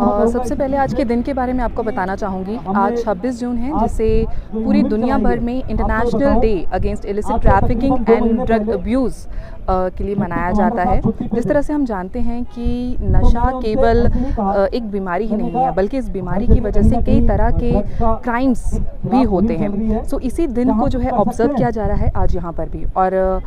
सबसे पहले आज के दिन के बारे में आपको बताना चाहूँगी। आज 26 जून है, जिसे पूरी दुनिया भर में international day against illicit trafficking and drug abuse के लिए मनाया जाता है। जिस तरह से हम जानते हैं कि नशा केवल एक बीमारी ही नहीं है, बल्कि इस बीमारी की वजह से कई तरह के क्राइम्स भी होते हैं। सो इसी दिन को जो है ऑब्जर्व किया जा रहा है आज यहाँ पर भी। और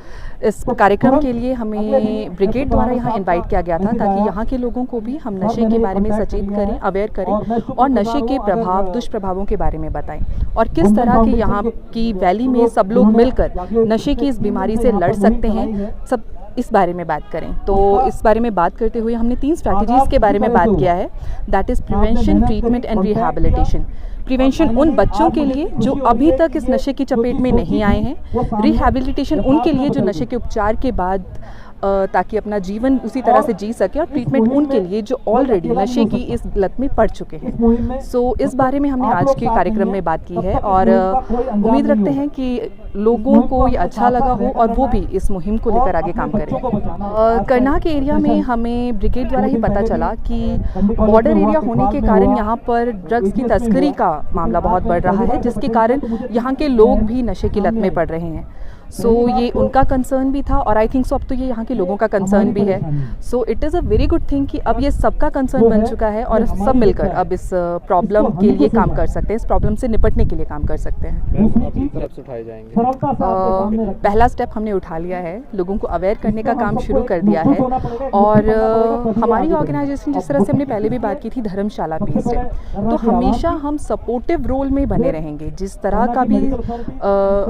इस कार्यक्रम के लिए हमें ब्रिगेड द्वारा यहाँ इनवाइट किया गया था, ताकि यहाँ के लोगों को भी हम नशे के बारे में सचेत करें, अवेयर करें और नशे के प्रभाव, दुष्प्रभावों के बारे में बताएं और किस तरह के यहाँ की वैली में सब लोग मिलकर नशे की इस बीमारी से लड़ सकते हैं, सब इस बारे में बात करें। तो इस बारे में बात करते हुए हमने 3 स्ट्रैटेजीज़ के बारे में बात किया है। That is prevention, treatment and rehabilitation. Prevention उन बच्चों के लिए जो अभी तक इस नशे की चपेट में नहीं आए हैं। रिहैबिलिटेशन उनके लिए जो नशे के उपचार के बाद ताकि अपना जीवन उसी तरह से जी सके। और ट्रीटमेंट उनके लिए जो ऑलरेडी नशे की इस लत में पड़ चुके हैं। सो इस बारे में हमने आज के कार्यक्रम में बात की है और उम्मीद रखते हैं कि लोगों को ये अच्छा लगा हो और वो भी इस मुहिम को लेकर आगे काम करें। करनाल के एरिया में हमें ब्रिगेड द्वारा ही पता चला कि बॉर्डर एरिया होने के कारण यहाँ पर ड्रग्स की तस्करी का मामला बहुत बढ़ रहा है, जिसके कारण यहाँ के लोग भी नशे की लत में पड़ रहे हैं। सो ये उनका कंसर्न भी था और आई थिंक सो अब तो ये यहाँ के लोगों का कंसर्न भी है। So it is a very good thing कि अब ये सबका कंसर्न बन चुका है और सब मिलकर अब इस प्रॉब्लम के लिए काम कर सकते हैं, इस प्रॉब्लम से निपटने के लिए काम कर सकते हैं। उठाए जाएंगे। पहला स्टेप हमने उठा लिया है, लोगों को अवेयर करने का काम शुरू कर दिया है। और हमारी ऑर्गेनाइजेशन, जिस तरह से हमने पहले भी बात की थी, धर्मशाला बेस्ड है, तो हमेशा हम सपोर्टिव रोल में बने रहेंगे। जिस तरह का भी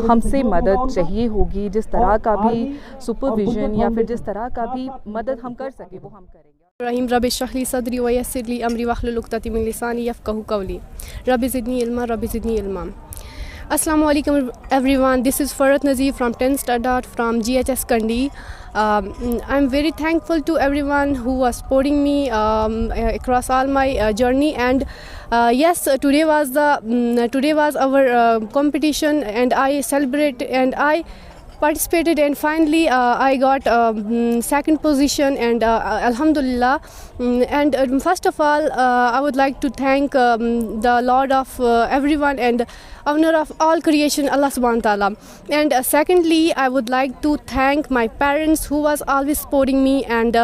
हमसे मदद चाहिए होगी, जिस तरह का भी सुपरविजन या फिर जिस तरह का भी मदद हम कर सके वो हम करेंगे। रहीम रब इश्रह ली सदरी व यस्सिर ली अमरी वहलुल उक़दतम मिन लिसानी यफ़क़हू क़ौली rabbi ज़िदनी इल्मा rabbi ज़िदनी इल्मा। Assalamu alaikum everyone, this is Farhat Nazir from 10th Standard from GHS Kandi. I'm very thankful to everyone who was supporting me across all my journey. And yes, today was our competition and I celebrate and I participated, and finally I got second position, and alhamdulillah. And first of all I would like to thank the Lord of everyone and owner of all creation, Allah subhanahu wa ta'ala. And secondly I would like to thank my parents who was always supporting me. And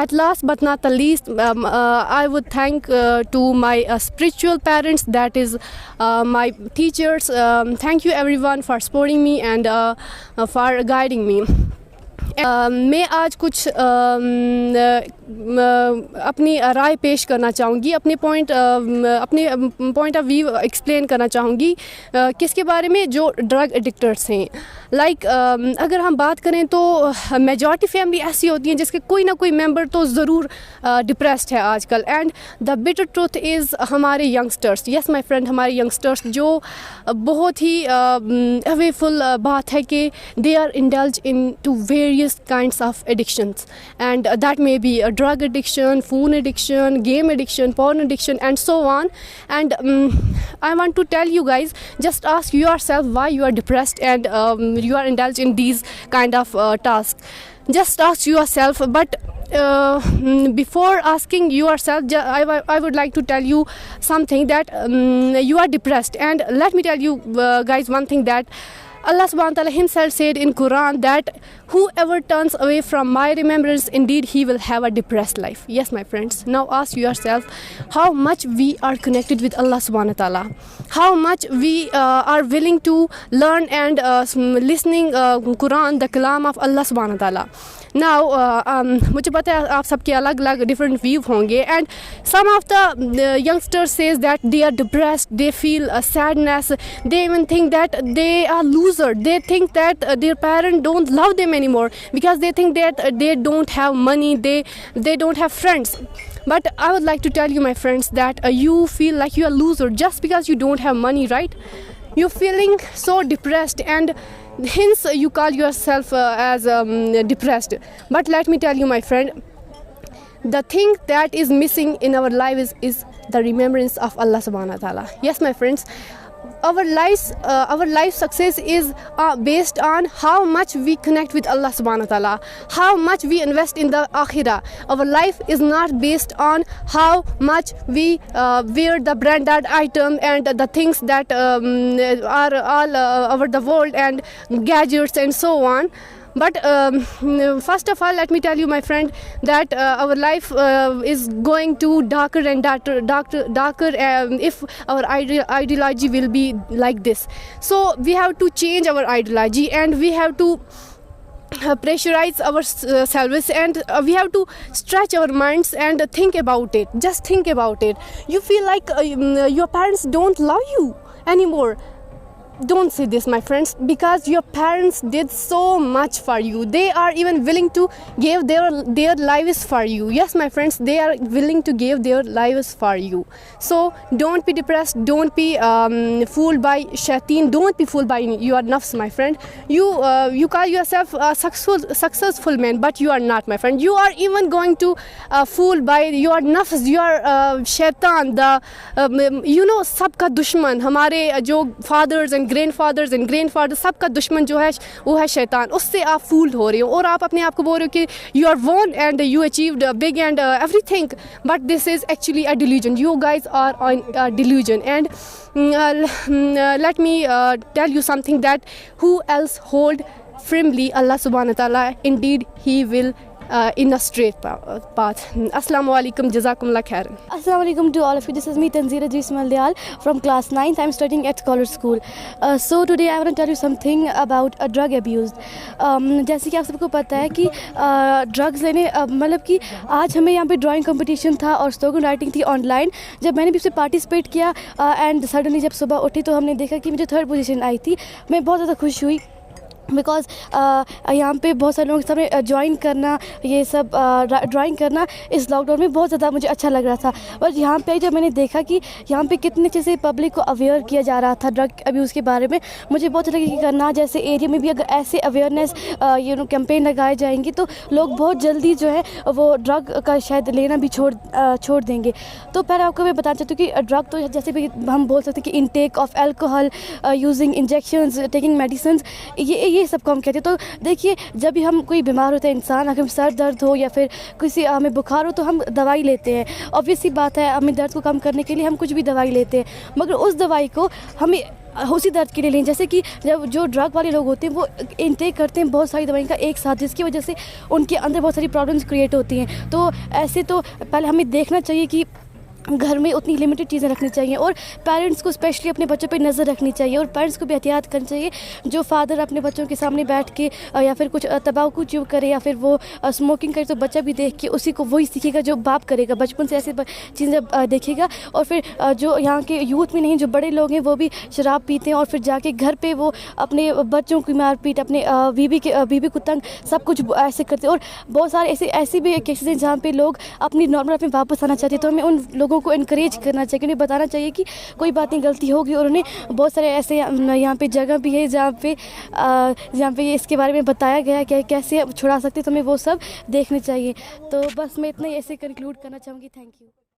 at last but not the least, I would thank to my spiritual parents, that is my teachers. Thank you everyone for supporting me and for guiding me. मैं आज कुछ अपनी राय पेश करना चाहूँगी, अपने point of view explain करना चाहूँगी किसके बारे में, जो ड्रग एडिक्टर्स हैं। अगर हम बात करें तो मेजॉरिटी फैमिली ऐसी होती हैं जिसके कोई ना कोई मेंबर तो ज़रूर डिप्रेस्ड है आजकल। And the bitter truth is हमारे यंगस्टर्स, यस माय फ्रेंड, हमारे यंगस्टर्स जो बहुत ही अवेफुल बात है कि they are indulge in to various kinds of addictions, and that may be drug addiction, phone addiction, game addiction, porn addiction, and so on. And I want to tell you guys, just ask yourself why you are depressed and you are indulged in these kind of tasks. Just ask yourself. But before asking yourself, I would like to tell you something, that you are depressed. And let me tell you guys one thing, that Allah subhanahu wa ta'ala himself said in Quran that whoever turns away from my remembrance, indeed he will have a depressed life. Yes, my friends. Now ask yourself how much we are connected with Allah subhanahu wa ta'ala, how much we are willing to learn and listening Quran, the kalam of Allah subhanahu wa ta'ala. Now मुझे पता है आप सबके अलग अलग different view होंगे, and some of the youngsters says that they are depressed, they feel sadness, they even think that they are loser, they think that their parents don't love them anymore because they think that they don't have money, they don't have friends. But I would like to tell you, my friends, that you feel like you are loser just because you don't have money, right? You're feeling so depressed, and hence you call yourself as depressed. But let me tell you, my friend, the thing that is missing in our life is the remembrance of Allah subhanahu wa ta'ala. Yes, my friends, our life success is based on how much we connect with Allah subhanahu wa ta'ala, how much we invest in the akhirah. Our life is not based on how much we wear the branded item and the things that are all over the world and gadgets and so on. But first of all, let me tell you, my friend, that our life is going to darker and darker if our ideology will be like this. So we have to change our ideology, and we have to pressurize ourselves, and we have to stretch our minds and think about it. Just think about it. You feel like your parents don't love you anymore. Don't say this, my friends, because your parents did so much for you. They are even willing to give their lives for you. Yes, my friends, they are willing to give their lives for you. So don't be depressed. Don't be fooled by shaitan. Don't be fooled by your nafs, my friend. You call yourself a successful man, but you are not, my friend. You are even going to fooled by your nafs, your shaitan, the सबका दुश्मन, हमारे जो fathers and grandfathers सबका दुश्मन जो है वो है शैतान. उससे आप फूल्ड हो रहे हो और आप अपने आप को बोल रहे हो कि you are won and you achieved big and everything, but this is actually a delusion. You guys are on a delusion. And let me tell you something, that who else hold firmly Allah subhanahu wa ta'ala, indeed he will in a straight path. Assalamu alaikum, jazakumullah khairan. Assalamu alaikum to all of you. This is me, Tanzeera G. Ismail Dayal from class 9th. I'm studying at Scholar School. So today I want to tell you something about drug abuse. जैसे कि आप सबको पता है कि drugs लेने मतलब कि आज हमें यहाँ पे ड्राइंग कंपटीशन था और स्लोगन राइटिंग थी ऑनलाइन. जब मैंने भी उससे पार्टिसिपेट किया एंड सडनली जब सुबह उठी तो हमने देखा कि मुझे 3rd पोजीशन आई थी. मैं बहुत ज़्यादा खुश हुई बिकॉज यहाँ पे बहुत सारे लोगों के सामने ज्वाइन करना, ये सब ड्राइंग करना इस लॉकडाउन में बहुत ज़्यादा मुझे अच्छा लग रहा था. और यहाँ पे जब मैंने देखा कि यहाँ पे कितने अच्छे से पब्लिक को अवेयर किया जा रहा था ड्रग अब्यूज़ के बारे में, मुझे बहुत अच्छा लगा कि करना जैसे एरिया में भी अगर ऐसे अवेयरनेस कैंपेन लगाए जाएंगे तो लोग बहुत जल्दी जो है वो ड्रग का शायद लेना भी छोड़ देंगे. तो पहले आपको मैं बताना चाहती हूँ कि ड्रग तो जैसे भी हम बोल सकते हैं कि intake of alcohol, using injections, taking medicine, ये सब को हम कहते हैं. तो देखिए, जब भी हम कोई बीमार होता है इंसान, अगर सर दर्द हो या फिर किसी हमें बुखार हो तो हम दवाई लेते हैं. ऑब्वियस सी बात है, हमें दर्द को कम करने के लिए हम कुछ भी दवाई लेते हैं, मगर उस दवाई को हमें उसी दर्द के लिए लें. जैसे कि जब जो ड्रग वाले लोग होते हैं वो इनटेक करते हैं बहुत सारी दवाइयों का एक साथ, जिसकी वजह से उनके अंदर बहुत सारी प्रॉब्लम्स क्रिएट होती हैं. तो ऐसे तो पहले हमें देखना चाहिए कि घर में उतनी लिमिटेड चीज़ें रखनी चाहिए और पेरेंट्स को स्पेशली अपने बच्चों पे नज़र रखनी चाहिए और पेरेंट्स को भी एहतियात करनी चाहिए. जो फादर अपने बच्चों के सामने बैठ के या फिर कुछ तंबाकू च्यू करे या फिर वो स्मोकिंग करे तो बच्चा भी देख के उसी को वही सीखेगा जो बाप करेगा. बचपन से ऐसे चीज़ें देखेगा. और फिर जो यहाँ के यूथ में नहीं, जो बड़े लोग हैं वो भी शराब पीते हैं और फिर जाके घर पर वो अपने बच्चों की मारपीट, अपने बीवी को तंग, सब कुछ ऐसे करते हैं. और बहुत सारे ऐसे भी केसेस हैं जहाँ पे लोग अपनी नॉर्मल लाइफ में वापस आना चाहते हैं. तो हमें उन लोगों को इनकरेज करना चाहिए, उन्हें बताना चाहिए कि कोई बात नहीं, गलती होगी. और उन्हें बहुत सारे ऐसे यहाँ पे जगह भी है जहाँ पे इसके बारे में बताया गया है कि कैसे छुड़ा सकते, तो हमें वो सब देखने चाहिए. तो बस मैं इतना ही ऐसे कंक्लूड करना चाहूँगी. Thank you.